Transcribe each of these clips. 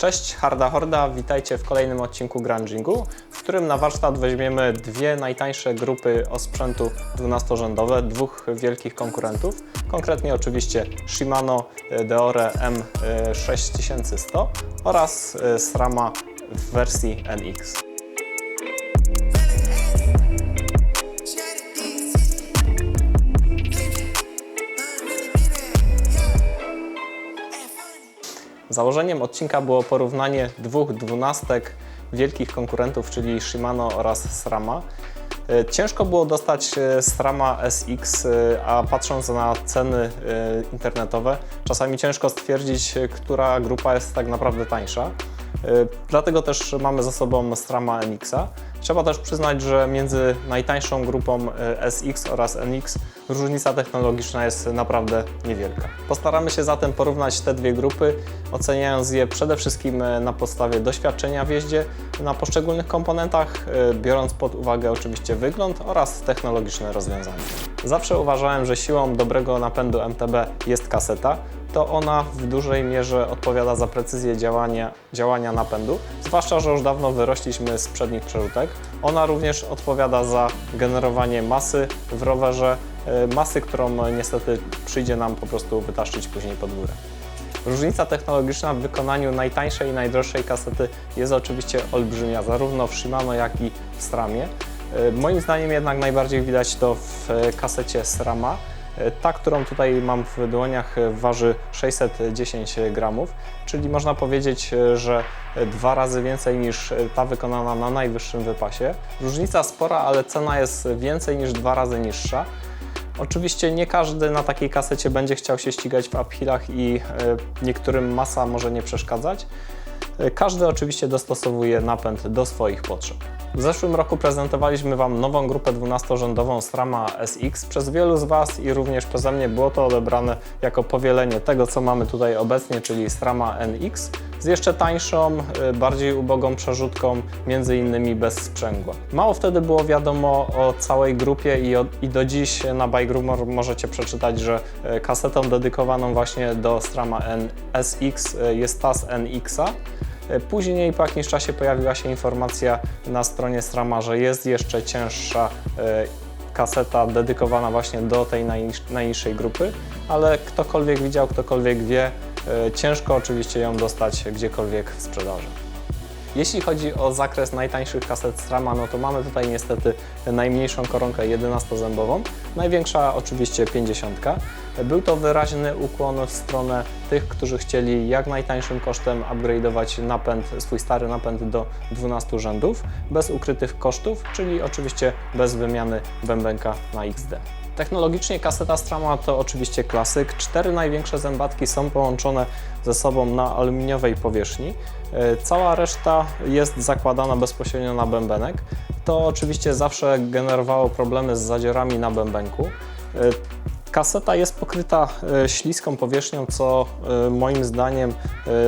Cześć, Harda Horda, witajcie w kolejnym odcinku Grungingu, w którym na warsztat weźmiemy dwie najtańsze grupy osprzętu 12-rzędowe, dwóch wielkich konkurentów, konkretnie oczywiście Shimano Deore M6100 oraz SRAMa w wersji NX. Założeniem odcinka było porównanie dwóch dwunastek wielkich konkurentów, czyli Shimano oraz SRAMa. Ciężko było dostać SRAMa SX, a patrząc na ceny internetowe, czasami ciężko stwierdzić, która grupa jest tak naprawdę tańsza. Dlatego też mamy za sobą SRAMa NX-a. Trzeba też przyznać, że między najtańszą grupą SX oraz NX różnica technologiczna jest naprawdę niewielka. Postaramy się zatem porównać te dwie grupy, oceniając je przede wszystkim na podstawie doświadczenia w jeździe na poszczególnych komponentach, biorąc pod uwagę oczywiście wygląd oraz technologiczne rozwiązania. Zawsze uważałem, że siłą dobrego napędu MTB jest kaseta. To ona w dużej mierze odpowiada za precyzję działania napędu, zwłaszcza że już dawno wyrośliśmy z przednich przerzutek. Ona również odpowiada za generowanie masy w rowerze, masy, którą niestety przyjdzie nam po prostu wytaszczyć później pod górę. Różnica technologiczna w wykonaniu najtańszej i najdroższej kasety jest oczywiście olbrzymia, zarówno w Shimano, jak i w SRAMie. Moim zdaniem jednak najbardziej widać to w kasecie SRAMa. Ta, którą tutaj mam w dłoniach, waży 610 gramów, czyli można powiedzieć, że 2 razy więcej niż ta wykonana na najwyższym wypasie. Różnica spora, ale cena jest więcej niż 2 razy niższa. Oczywiście nie każdy na takiej kasecie będzie chciał się ścigać w uphillach i niektórym masa może nie przeszkadzać. Każdy oczywiście dostosowuje napęd do swoich potrzeb. W zeszłym roku prezentowaliśmy Wam nową grupę 12-rzędową SRAMa SX. Przez wielu z Was i również przeze mnie było to odebrane jako powielenie tego, co mamy tutaj obecnie, czyli SRAMa NX z jeszcze tańszą, bardziej ubogą przerzutką, między innymi bez sprzęgła. Mało wtedy było wiadomo o całej grupie i do dziś na Bike Rumor możecie przeczytać, że kasetą dedykowaną właśnie do SRAMa SX jest ta z NX-a. Później po jakimś czasie pojawiła się informacja na stronie SRAMa, że jest jeszcze cięższa kaseta dedykowana właśnie do tej najniższej grupy, ale ktokolwiek widział, ktokolwiek wie, ciężko oczywiście ją dostać gdziekolwiek w sprzedaży. Jeśli chodzi o zakres najtańszych kaset SRAMa, no to mamy tutaj niestety najmniejszą koronkę 11-zębową, największa oczywiście 50. Był to wyraźny ukłon w stronę tych, którzy chcieli jak najtańszym kosztem upgrade'ować napęd, swój stary napęd do 12 rzędów, bez ukrytych kosztów, czyli oczywiście bez wymiany bębenka na XD. Technologicznie kaseta SRAMa to oczywiście klasyk. 4 największe zębatki są połączone ze sobą na aluminiowej powierzchni. Cała reszta jest zakładana bezpośrednio na bębenek. To oczywiście zawsze generowało problemy z zadziorami na bębenku. Kaseta jest pokryta śliską powierzchnią, co moim zdaniem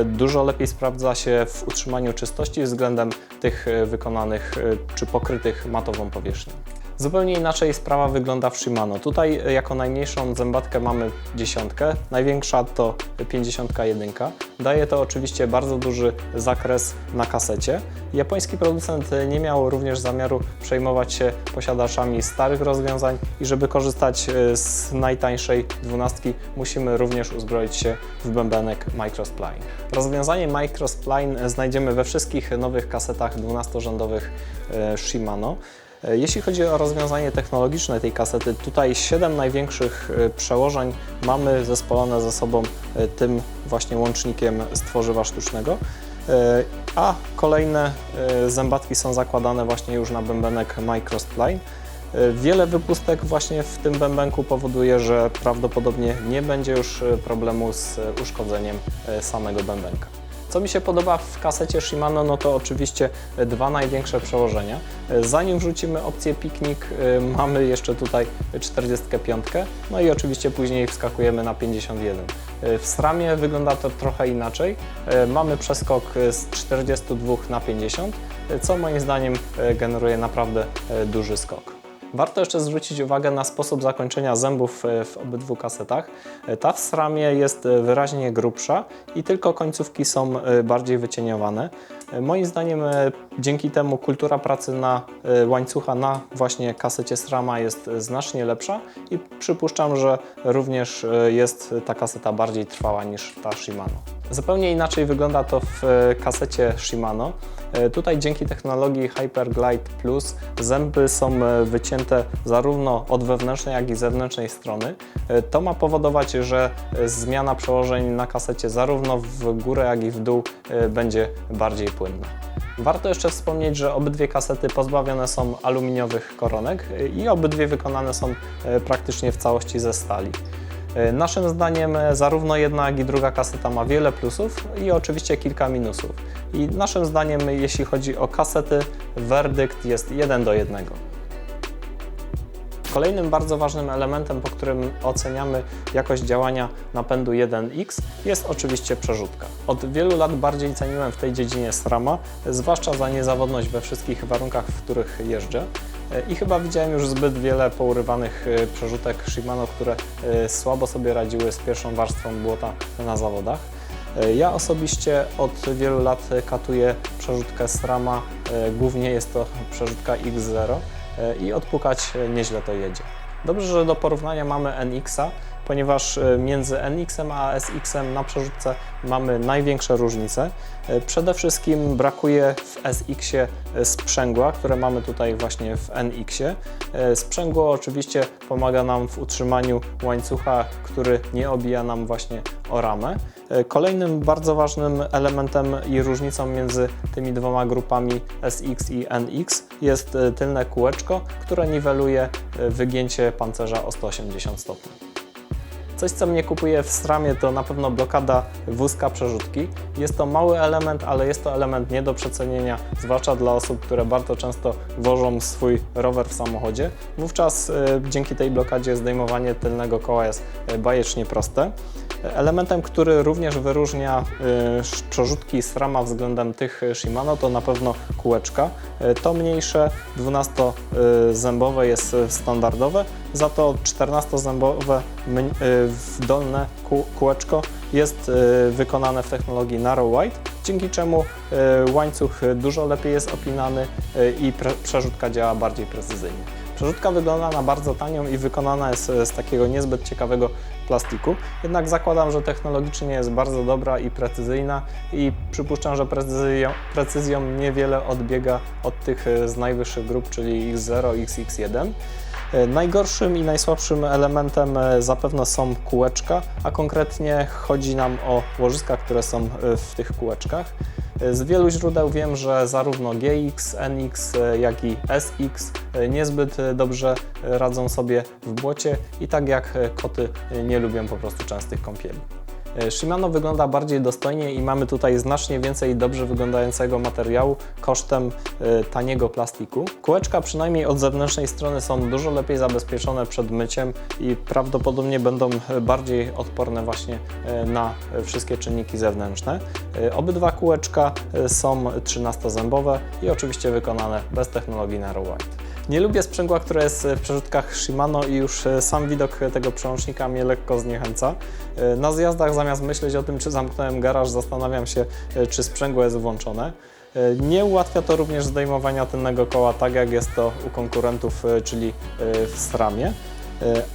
dużo lepiej sprawdza się w utrzymaniu czystości względem tych wykonanych czy pokrytych matową powierzchnią. Zupełnie inaczej sprawa wygląda w Shimano. Tutaj jako najmniejszą zębatkę mamy 10, największa to 51. Daje to oczywiście bardzo duży zakres na kasecie. Japoński producent nie miał również zamiaru przejmować się posiadaczami starych rozwiązań i żeby korzystać z najtańszej 12 musimy również uzbroić się w bębenek Microspline. Rozwiązanie Microspline znajdziemy we wszystkich nowych kasetach 12-rzędowych Shimano. Jeśli chodzi o rozwiązanie technologiczne tej kasety, tutaj 7 największych przełożeń mamy zespolone ze sobą tym właśnie łącznikiem z tworzywa sztucznego, a kolejne zębatki są zakładane właśnie już na bębenek Microspline. Wiele wypustek właśnie w tym bębenku powoduje, że prawdopodobnie nie będzie już problemu z uszkodzeniem samego bębenka. Co mi się podoba w kasecie Shimano, no to oczywiście 2 największe przełożenia. Zanim wrzucimy opcję piknik, mamy jeszcze tutaj 45, no i oczywiście później wskakujemy na 51. W SRAMie wygląda to trochę inaczej. Mamy przeskok z 42 na 50, co moim zdaniem generuje naprawdę duży skok. Warto jeszcze zwrócić uwagę na sposób zakończenia zębów w obydwu kasetach. Ta w SRAMie jest wyraźnie grubsza i tylko końcówki są bardziej wycieniowane. Moim zdaniem dzięki temu kultura pracy na łańcucha na właśnie kasecie SRAMa jest znacznie lepsza i przypuszczam, że również jest ta kaseta bardziej trwała niż ta Shimano. Zupełnie inaczej wygląda to w kasecie Shimano. Tutaj dzięki technologii Hyperglide Plus zęby są wycięte zarówno od wewnętrznej, jak i zewnętrznej strony. To ma powodować, że zmiana przełożeń na kasecie zarówno w górę, jak i w dół będzie bardziej płynna. Warto jeszcze wspomnieć, że obydwie kasety pozbawione są aluminiowych koronek i obydwie wykonane są praktycznie w całości ze stali. Naszym zdaniem zarówno jedna, jak i druga kaseta ma wiele plusów i oczywiście kilka minusów. I naszym zdaniem, jeśli chodzi o kasety, werdykt jest 1:1. Kolejnym bardzo ważnym elementem, po którym oceniamy jakość działania napędu 1X, jest oczywiście przerzutka. Od wielu lat bardziej ceniłem w tej dziedzinie SRAMa, zwłaszcza za niezawodność we wszystkich warunkach, w których jeżdżę. I chyba widziałem już zbyt wiele pourywanych przerzutek Shimano, które słabo sobie radziły z pierwszą warstwą błota na zawodach. Ja osobiście od wielu lat katuję przerzutkę SRAMa, głównie jest to przerzutka X0 i odpukać nieźle to jedzie. Dobrze, że do porównania mamy NX-a, ponieważ między NX-em a SX-em na przerzutce mamy największe różnice. Przede wszystkim brakuje w SX-ie sprzęgła, które mamy tutaj właśnie w NX-ie. Sprzęgło oczywiście pomaga nam w utrzymaniu łańcucha, który nie obija nam właśnie o ramę. Kolejnym bardzo ważnym elementem i różnicą między tymi dwoma grupami SX i NX jest tylne kółeczko, które niweluje wygięcie pancerza o 180 stopni. Coś, co mnie kupuje w SRAMie, to na pewno blokada wózka przerzutki. Jest to mały element, ale jest to element nie do przecenienia, zwłaszcza dla osób, które bardzo często wożą swój rower w samochodzie. Wówczas dzięki tej blokadzie zdejmowanie tylnego koła jest bajecznie proste. Elementem, który również wyróżnia przerzutki SRAMa względem tych Shimano, to na pewno kółeczka. To mniejsze 12-zębowe jest standardowe, za to 14-zębowe dolne kółeczko jest wykonane w technologii Narrow Wide, dzięki czemu łańcuch dużo lepiej jest opinany i przerzutka działa bardziej precyzyjnie. Przerzutka wygląda na bardzo tanią i wykonana jest z takiego niezbyt ciekawego plastiku, jednak zakładam, że technologicznie jest bardzo dobra i precyzyjna i przypuszczam, że precyzją niewiele odbiega od tych z najwyższych grup, czyli X0 i XX1. Najgorszym i najsłabszym elementem zapewne są kółeczka, a konkretnie chodzi nam o łożyska, które są w tych kółeczkach. Z wielu źródeł wiem, że zarówno GX, NX, jak i SX niezbyt dobrze radzą sobie w błocie i tak jak koty nie lubią po prostu częstych kąpieli. Shimano wygląda bardziej dostojnie i mamy tutaj znacznie więcej dobrze wyglądającego materiału kosztem taniego plastiku. Kółeczka przynajmniej od zewnętrznej strony są dużo lepiej zabezpieczone przed myciem i prawdopodobnie będą bardziej odporne właśnie na wszystkie czynniki zewnętrzne. Obydwa kółeczka są 13-zębowe i oczywiście wykonane bez technologii Narrow Wide. Nie lubię sprzęgła, które jest w przerzutkach Shimano i już sam widok tego przełącznika mnie lekko zniechęca. Na zjazdach zamiast myśleć o tym, czy zamknąłem garaż, zastanawiam się, czy sprzęgło jest włączone. Nie ułatwia to również zdejmowania tylnego koła, tak jak jest to u konkurentów, czyli w SRAMie,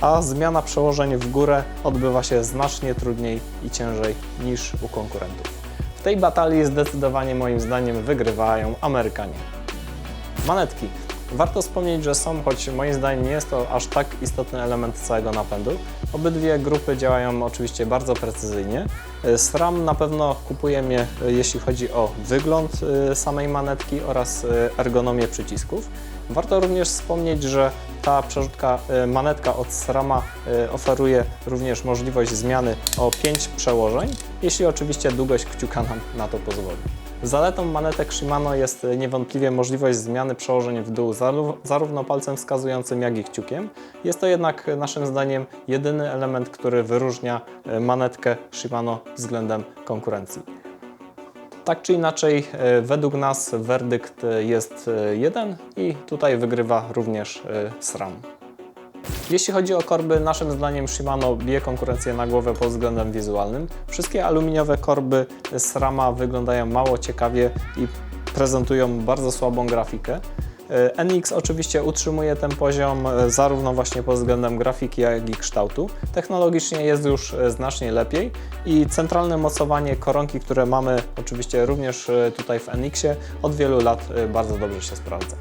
a zmiana przełożeń w górę odbywa się znacznie trudniej i ciężej niż u konkurentów. W tej batalii zdecydowanie moim zdaniem wygrywają Amerykanie. Manetki. Warto wspomnieć, że są, choć moim zdaniem nie jest to aż tak istotny element całego napędu. Obydwie grupy działają oczywiście bardzo precyzyjnie. SRAM na pewno kupuje mnie, jeśli chodzi o wygląd samej manetki oraz ergonomię przycisków. Warto również wspomnieć, że ta przerzutka manetka od SRAMa oferuje również możliwość zmiany o 5 przełożeń, jeśli oczywiście długość kciuka nam na to pozwoli. Zaletą manetek Shimano jest niewątpliwie możliwość zmiany przełożeń w dół zarówno palcem wskazującym, jak i kciukiem. Jest to jednak naszym zdaniem jedyny element, który wyróżnia manetkę Shimano względem konkurencji. Tak czy inaczej, według nas werdykt jest jeden i tutaj wygrywa również SRAM. Jeśli chodzi o korby, naszym zdaniem Shimano bije konkurencję na głowę pod względem wizualnym. Wszystkie aluminiowe korby SRAMa wyglądają mało ciekawie i prezentują bardzo słabą grafikę. NX oczywiście utrzymuje ten poziom zarówno właśnie pod względem grafiki, jak i kształtu. Technologicznie jest już znacznie lepiej i centralne mocowanie koronki, które mamy oczywiście również tutaj w NX-ie, od wielu lat bardzo dobrze się sprawdza.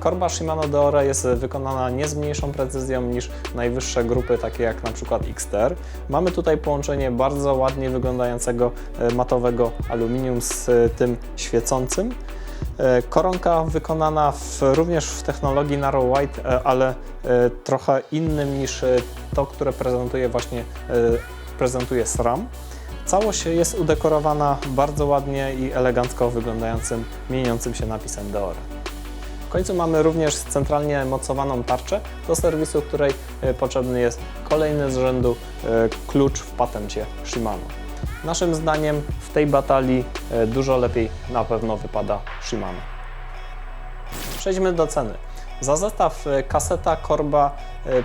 Korba Shimano Deore jest wykonana nie z mniejszą precyzją niż najwyższe grupy, takie jak na przykład XTR. Mamy tutaj połączenie bardzo ładnie wyglądającego matowego aluminium z tym świecącym. Koronka wykonana również w technologii Narrow White, ale trochę innym niż to, które prezentuje SRAM. Całość jest udekorowana bardzo ładnie i elegancko wyglądającym, mieniącym się napisem Deore. W końcu mamy również centralnie mocowaną tarczę do serwisu, której potrzebny jest kolejny z rzędu klucz w patencie Shimano. Naszym zdaniem w tej batalii dużo lepiej na pewno wypada Shimano. Przejdźmy do ceny. Za zestaw kaseta, korba,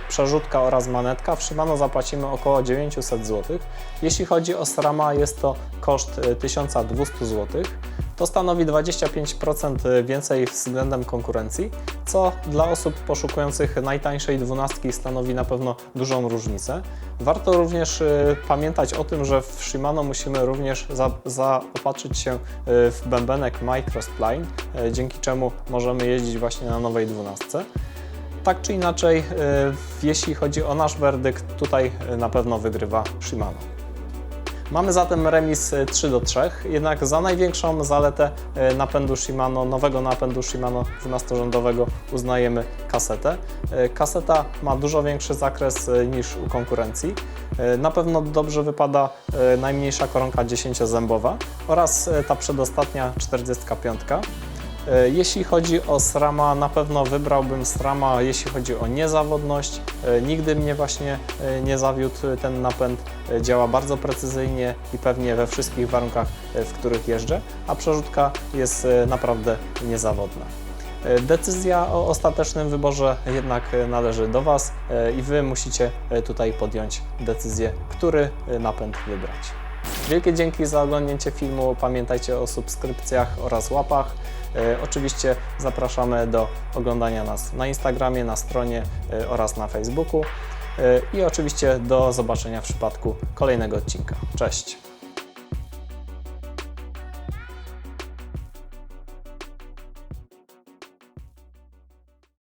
przerzutka oraz manetka w Shimano zapłacimy około 900 zł. Jeśli chodzi o SRAMa, jest to koszt 1200 zł. To stanowi 25% więcej względem konkurencji, co dla osób poszukujących najtańszej 12 stanowi na pewno dużą różnicę. Warto również pamiętać o tym, że w Shimano musimy również zaopatrzyć się w bębenek Microspline, dzięki czemu możemy jeździć właśnie na nowej 12. Tak czy inaczej, jeśli chodzi o nasz werdykt, tutaj na pewno wygrywa Shimano. Mamy zatem remis 3-3, jednak za największą zaletę napędu Shimano, nowego napędu Shimano 12-rzędowego uznajemy kasetę. Kaseta ma dużo większy zakres niż u konkurencji. Na pewno dobrze wypada najmniejsza koronka 10-zębowa oraz ta przedostatnia 45. Jeśli chodzi o SRAMa, na pewno wybrałbym SRAMa, jeśli chodzi o niezawodność. Nigdy mnie właśnie nie zawiódł ten napęd. Działa bardzo precyzyjnie i pewnie we wszystkich warunkach, w których jeżdżę, a przerzutka jest naprawdę niezawodna. Decyzja o ostatecznym wyborze jednak należy do Was i Wy musicie tutaj podjąć decyzję, który napęd wybrać. Wielkie dzięki za oglądnięcie filmu. Pamiętajcie o subskrypcjach oraz łapach. Oczywiście zapraszamy do oglądania nas na Instagramie, na stronie oraz na Facebooku. I oczywiście do zobaczenia w przypadku kolejnego odcinka. Cześć!